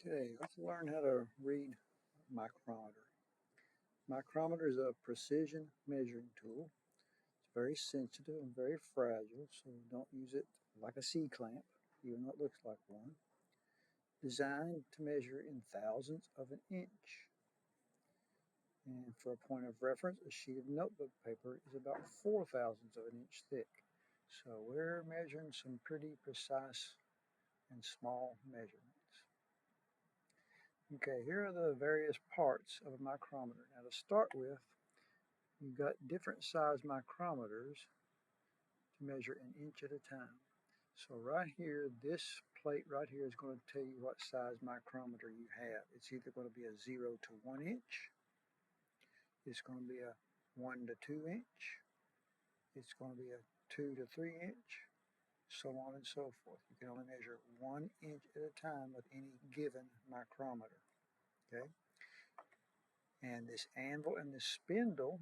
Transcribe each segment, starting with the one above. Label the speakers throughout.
Speaker 1: Okay, let's learn how to read a micrometer. Micrometer is a precision measuring tool. It's very sensitive and very fragile, so don't use it like a C-clamp, even though it looks like one. Designed to measure in thousandths of an inch. And for a point of reference, a sheet of notebook paper is about 4/1000 of an inch thick. So we're measuring some pretty precise and small measurements. Okay, here are the various parts of a micrometer. Now to start with, you've got different size micrometers to measure an inch at a time. So right here, this plate right here is going to tell you what size micrometer you have. It's either going to be a 0 to 1 inch, it's going to be a 1 to 2 inch, it's going to be a 2 to 3 inch, so on and so forth. You can only measure 1 inch at a time with any given micrometer. Okay? And this anvil and this spindle,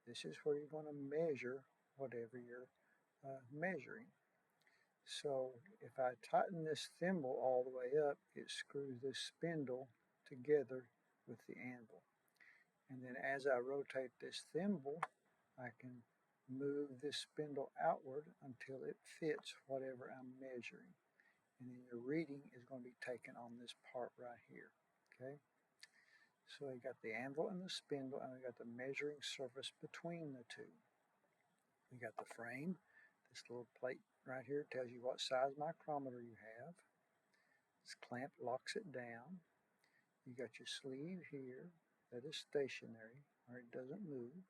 Speaker 1: this is where you're going to measure whatever you're measuring. So if I tighten this thimble all the way up, it screws this spindle together with the anvil. And then as I rotate this thimble, I can move this spindle outward until it fits whatever I'm measuring. And then your reading is going to be taken on this part right here. Okay? So we got the anvil and the spindle, and we got the measuring surface between the two. We got the frame. This little plate right here tells you what size micrometer you have. This clamp locks it down. You got your sleeve here that is stationary, or it doesn't move.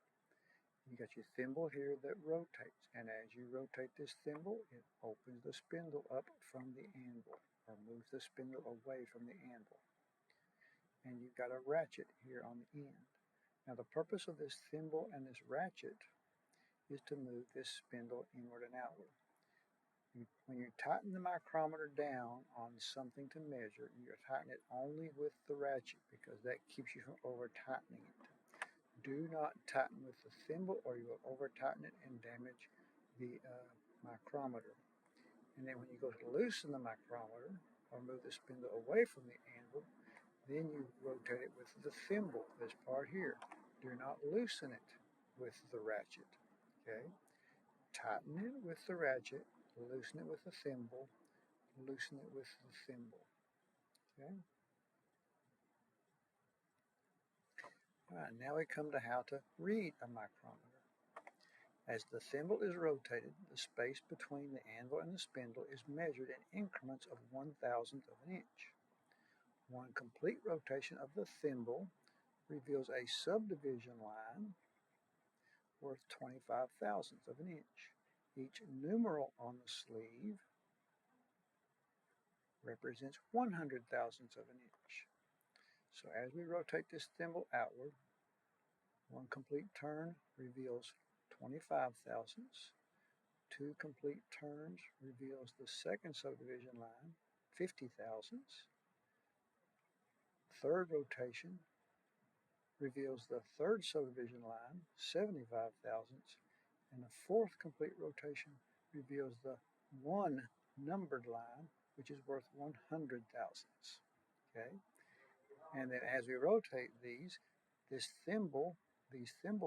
Speaker 1: You got your thimble here that rotates, and as you rotate this thimble, it opens the spindle up from the anvil, or moves the spindle away from the anvil. And you've got a ratchet here on the end. Now the purpose of this thimble and this ratchet is to move this spindle inward and outward. When you tighten the micrometer down on something to measure, you tighten it only with the ratchet because that keeps you from over tightening it. Do not tighten with the thimble or you will over tighten it and damage the micrometer. And then when you go to loosen the micrometer or move the spindle away from the anvil, then you rotate it with the thimble, this part here. Do not loosen it with the ratchet. Okay? Tighten it with the ratchet, loosen it with the thimble, loosen it with the thimble. Okay? All right, now we come to how to read a micrometer. As the thimble is rotated, the space between the anvil and the spindle is measured in increments of 1/1000th of an inch. One complete rotation of the thimble reveals a subdivision line worth 25/1000th of an inch. Each numeral on the sleeve represents 100/1000th of an inch. So as we rotate this thimble outward, one complete turn reveals 25/1000ths. Two complete turns reveals the second subdivision line, 50/1000ths. Third rotation reveals the third subdivision line, 75/1000ths. And the fourth complete rotation reveals the one numbered line, which is worth 100/1000ths. Okay? And then as we rotate these thimble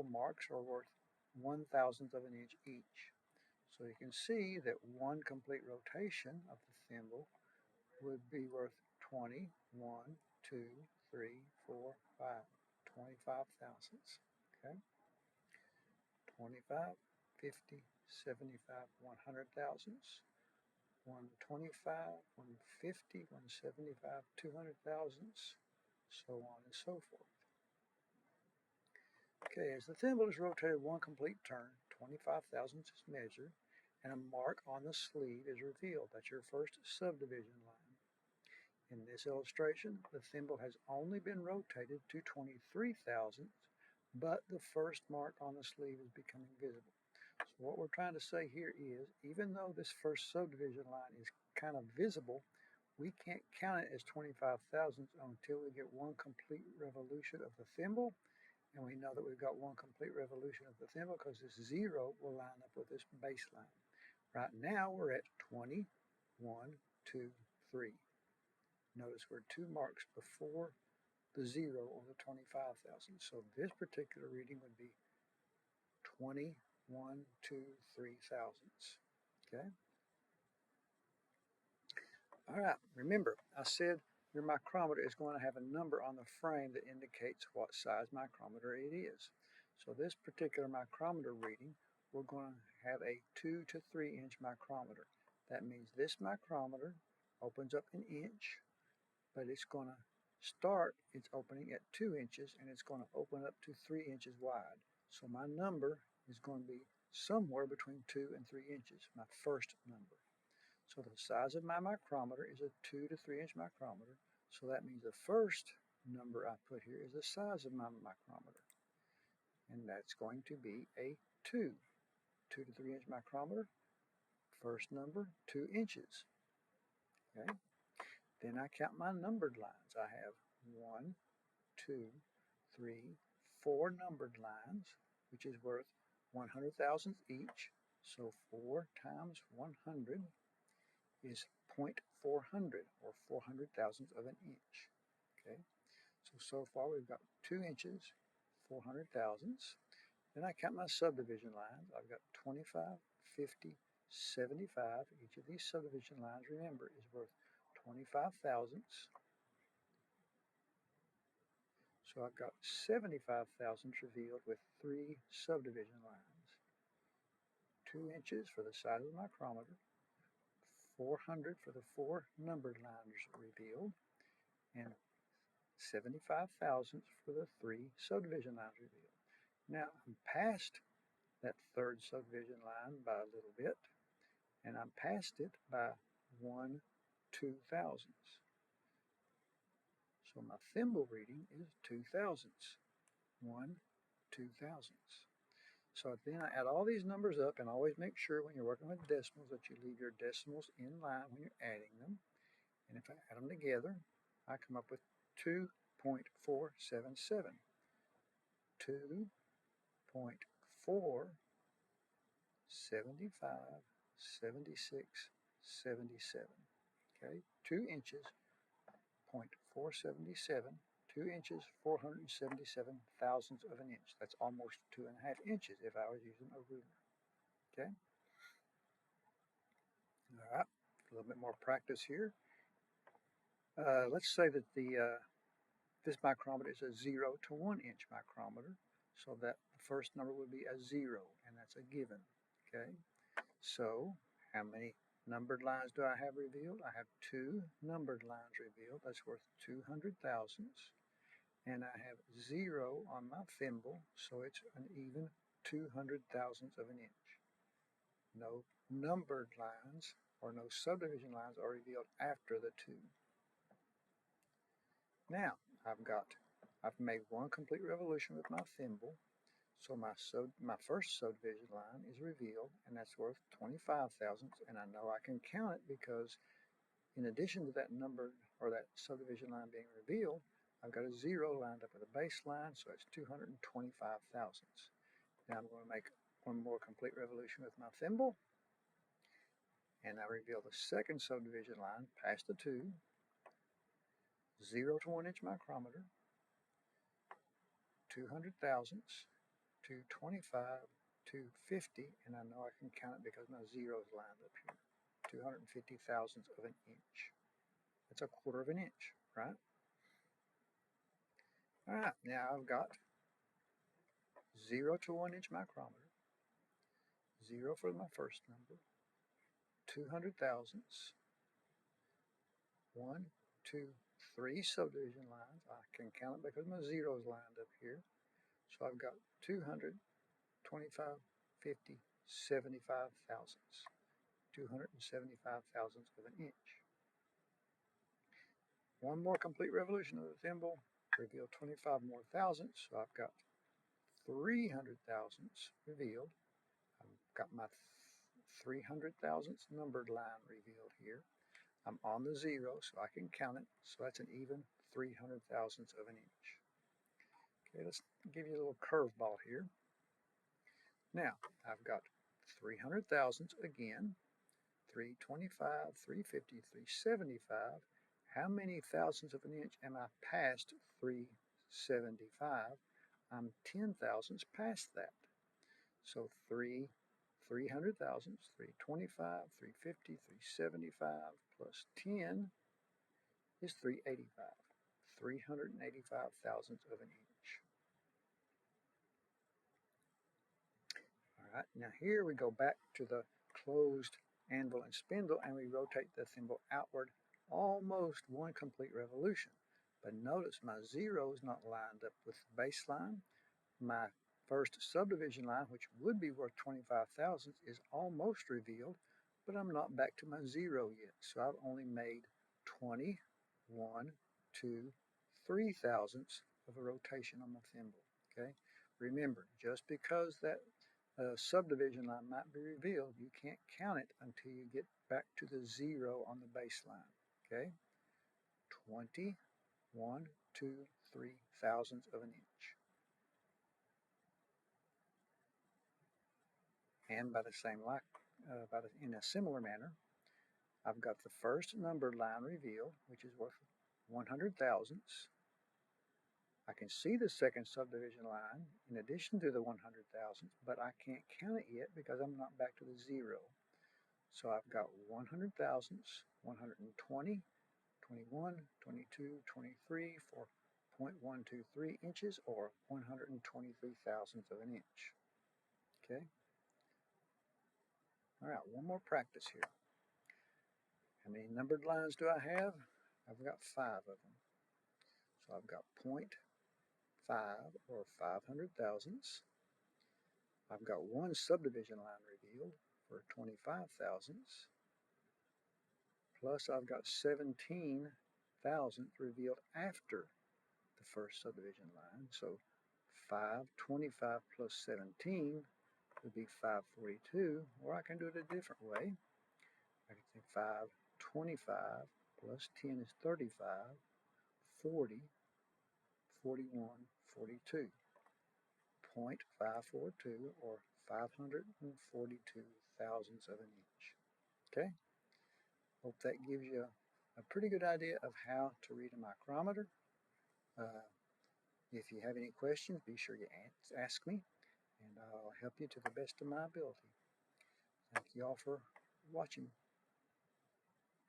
Speaker 1: marks are worth 1/1000th of an inch each. So you can see that one complete rotation of the thimble would be worth 20, 1, 2, 3, 4, 5, 25/1000ths. Okay? 25, 50, 75, 100/1000ths. 125, 150, 175, 200/1000ths, so on and so forth. Okay, as the thimble is rotated one complete turn, 25/1000ths is measured, and a mark on the sleeve is revealed. That's your first subdivision line. In this illustration, the thimble has only been rotated to 23/1000ths, but the first mark on the sleeve is becoming visible. So what we're trying to say here is, even though this first subdivision line is kind of visible, we can't count it as 25/1000ths until we get one complete revolution of the thimble. And we know that we've got one complete revolution of the thimble because this 0 will line up with this baseline. Right now we're at 20, 1, 2, 3. Notice we're 2 marks before the 0 or the 25 thousandths. So this particular reading would be 2123 thousandths. Okay. All right. Remember, I said your micrometer is going to have a number on the frame that indicates what size micrometer it is. So this particular micrometer reading, we're going to have a 2 to 3 inch micrometer. That means this micrometer opens up an inch, but it's going to start its opening at 2 inches and it's going to open up to 3 inches wide. So my number is going to be somewhere between 2 and 3 inches, my first number. So the size of my micrometer is a 2 to 3 inch micrometer. So that means the first number I put here is the size of my micrometer. And that's going to be a 2. 2 to 3 inch micrometer. First number, 2 inches. Okay. Then I count my numbered lines. I have 1, 2, 3, 4 numbered lines, which is worth 100 thousandths each. So 4 times 100 is 0.400 or 400 thousandths of an inch. Okay, so far we've got 2 inches, 400 thousandths. Then I count my subdivision lines. I've got 25, 50, 75. Each of these subdivision lines, remember, is worth 25 thousandths. So I've got 75 thousandths revealed with 3 subdivision lines. 2 inches for the size of the micrometer, 400 for the 4 numbered lines revealed, and 75 thousandths for the 3 subdivision lines revealed. Now I'm past that third subdivision line by a little bit, and I'm past it by 1 2 thousandths. So my thimble reading is 2 thousandths. 1 2 thousandths. So then I add all these numbers up, and always make sure when you're working with decimals that you leave your decimals in line when you're adding them. And if I add them together, I come up with 2.477. 2.475, 76, 77. Okay, 2 inches, 0.477, 2 inches, 477 thousandths of an inch. That's almost 2.5 inches if I was using a ruler. Okay. All right, a little bit more practice here. Let's say that this micrometer is a 0 to 1 inch micrometer, so that the first number would be a 0, and that's a given. Okay, so how many numbered lines do I have revealed? I have 2 numbered lines revealed. That's worth 200 thousandths, and I have 0 on my thimble, so it's an even 200 thousandths of an inch. No numbered lines or no subdivision lines are revealed after the 2. Now I've made one complete revolution with my thimble, so my first subdivision line is revealed, and that's worth 25 thousandths, and I know I can count it because in addition to that number or that subdivision line being revealed, I've got a 0 lined up at the baseline, so it's 225 thousandths. Now I'm going to make one more complete revolution with my thimble, and I reveal the second subdivision line past the 2, 0 to 1 inch micrometer, 200 thousandths, 225, 250, and I know I can count it because my 0 is lined up here. 250 thousandths of an inch. That's a quarter of an inch, right? All right, now I've got 0 to 1 inch micrometer, 0 for my first number, 200 thousandths, 1, 2, 3 subdivision lines. I can count it because my 0 is lined up here. So I've got 200, 25, 50, 75 thousandths. 275 thousandths of an inch. One more complete revolution of the thimble, reveal 25 more thousandths, so I've got 300 thousandths revealed. I've got my 300 thousandths numbered line revealed here. I'm on the 0, so I can count it, so that's an even 300 thousandths of an inch. Okay, let's give you a little curveball here. Now, I've got 300 thousandths again, 325, 350, 375. How many thousandths of an inch am I past 375? I'm 10 thousandths past that. So 300 thousandths, 325, 350, 375 plus 10 is 385. 385 thousandths of an inch. All right, now here we go back to the closed anvil and spindle, and we rotate the thimble outward almost one complete revolution. But notice my zero is not lined up with the baseline. My first subdivision line, which would be worth 25 thousandths, is almost revealed, but I'm not back to my zero yet. So I've only made 20, 1, 2, 3 thousandths of a rotation on my thimble. Okay. Remember, just because that subdivision line might be revealed, you can't count it until you get back to the zero on the baseline. Okay. 20, 1, 2, 3 thousandths of an inch. And by the same in a similar manner, I've got the first numbered line revealed, which is worth 100 thousandths. I can see the second subdivision line in addition to the 100 thousandths, but I can't count it yet because I'm not back to the zero. So I've got 100 thousandths, 120, 21, 22, 23 for 0.123 inches, or 123 thousandths of an inch. Okay. All right, one more practice here. How many numbered lines do I have? I've got 5 of them. So I've got 0.5 or 500 thousandths. I've got one subdivision line revealed for 25 thousandths. Plus I've got 17 thousandths revealed after the first subdivision line. So 525 plus 17 would be 542, or I can do it a different way. I can say 525 plus 10 is 35, 40, 41, 42. 0.542 or 542 thousandths of an inch. Okay? Hope that gives you a pretty good idea of how to read a micrometer. If you have any questions, be sure you ask me, and I'll help you to the best of my ability. Thank you all for watching.